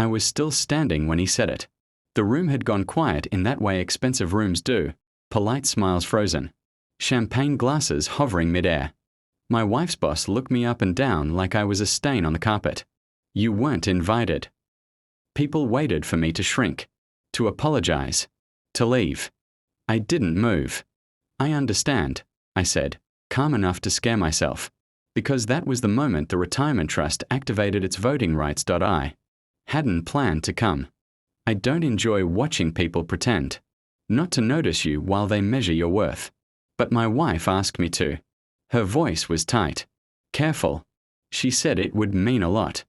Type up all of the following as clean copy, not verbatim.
I was still standing when he said it. The room had gone quiet in that way expensive rooms do, polite smiles frozen, champagne glasses hovering mid-air. My wife's boss looked me up and down like I was a stain on the carpet. You weren't invited. People waited for me to shrink, to apologize, to leave. I didn't move. I understand, I said, calm enough to scare myself, because that was the moment the retirement trust activated its voting rights. I hadn't planned to come. I don't enjoy watching people pretend, not to notice you while they measure your worth. But my wife asked me to. Her voice was tight. Careful. She said it would mean a lot.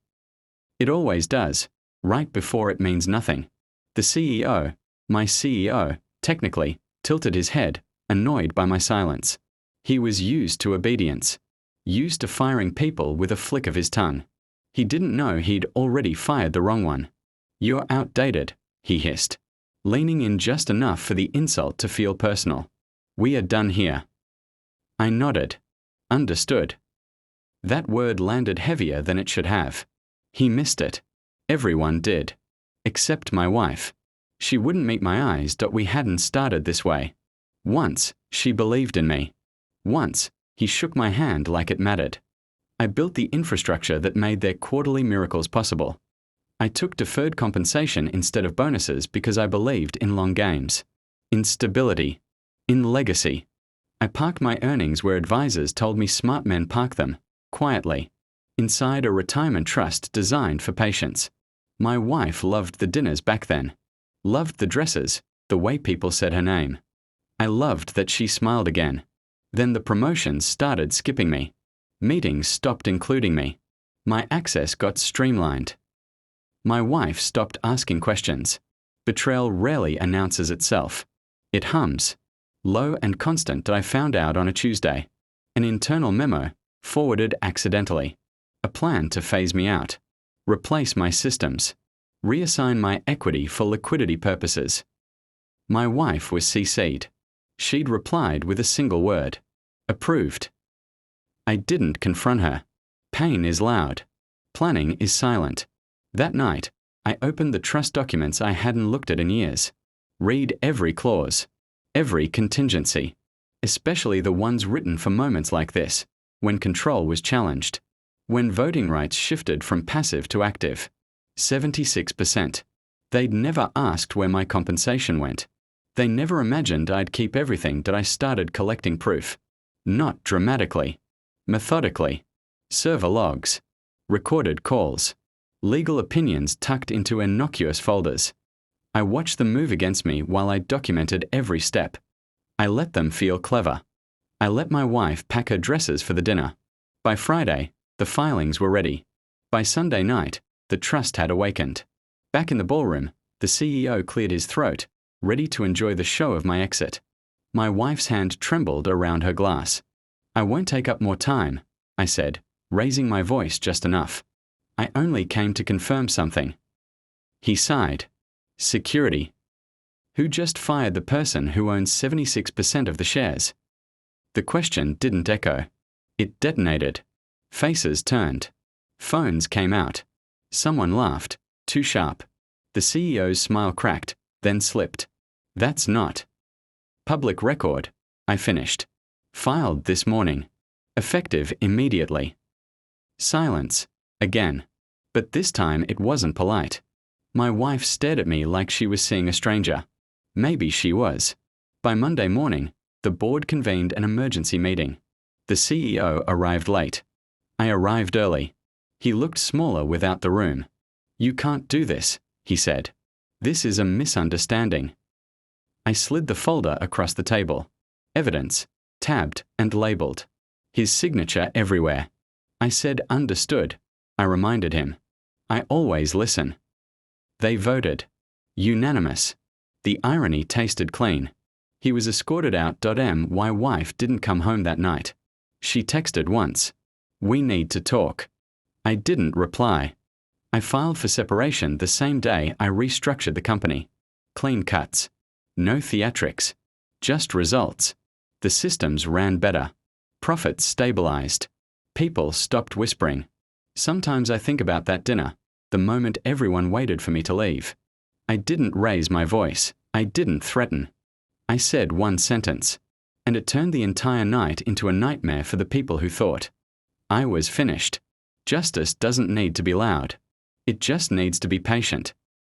It always does, right before it means nothing. The CEO, my CEO, technically, tilted his head, annoyed by my silence. He was used to obedience, used to firing people with a flick of his tongue. He didn't know he'd already fired the wrong one. You're outdated, he hissed, leaning in just enough for the insult to feel personal. We are done here. I nodded. Understood. That word landed heavier than it should have. He missed it. Everyone did. Except my wife. She wouldn't meet my eyes. We hadn't started this way. Once, she believed in me. Once, he shook my hand like it mattered. I built the infrastructure that made their quarterly miracles possible. I took deferred compensation instead of bonuses because I believed in long games, in stability, in legacy. I parked my earnings where advisors told me smart men park them, quietly, inside a retirement trust designed for patience. My wife loved the dinners back then, loved the dresses, the way people said her name. I loved that she smiled again. Then the promotions started skipping me. Meetings stopped including me. My access got streamlined. My wife stopped asking questions. Betrayal rarely announces itself. It hums. Low and constant. I found out on a Tuesday. An internal memo, forwarded accidentally. A plan to phase me out. Replace my systems. Reassign my equity for liquidity purposes. My wife was CC'd. She'd replied with a single word. Approved. I didn't confront her. Pain is loud. Planning is silent. That night, I opened the trust documents I hadn't looked at in years. Read every clause, every contingency, especially the ones written for moments like this, when control was challenged, when voting rights shifted from passive to active. 76%. They'd never asked where my compensation went. They never imagined I'd keep everything that I started collecting proof. Not dramatically. Methodically. Server logs. Recorded calls. Legal opinions tucked into innocuous folders. I watched them move against me while I documented every step. I let them feel clever. I let my wife pack her dresses for the dinner. By Friday, the filings were ready. By Sunday night, the trust had awakened. Back in the ballroom, the CEO cleared his throat, ready to enjoy the show of my exit. My wife's hand trembled around her glass. I won't take up more time, I said, raising my voice just enough. I only came to confirm something. He sighed. Security. Who just fired the person who owns 76% of the shares? The question didn't echo. It detonated. Faces turned. Phones came out. Someone laughed, too sharp. The CEO's smile cracked, then slipped. That's not. Public record, I finished. Filed this morning. Effective immediately. Silence. Again. But this time it wasn't polite. My wife stared at me like she was seeing a stranger. Maybe she was. By Monday morning, the board convened an emergency meeting. The CEO arrived late. I arrived early. He looked smaller without the room. You can't do this, he said. This is a misunderstanding. I slid the folder across the table. Evidence, tabbed and labeled. His signature everywhere. I said understood. I reminded him. I always listen. They voted. Unanimous. The irony tasted clean. He was escorted out. My wife didn't come home that night. She texted once. We need to talk. I didn't reply. I filed for separation the same day I restructured the company. Clean cuts. No theatrics. Just results. The systems ran better. Profits stabilized. People stopped whispering. Sometimes I think about that dinner. the moment everyone waited for me to leave. I didn't raise my voice. I didn't threaten. I said one sentence, and it turned the entire night into a nightmare for the people who thought. I was finished. Justice doesn't need to be loud. It just needs to be patient.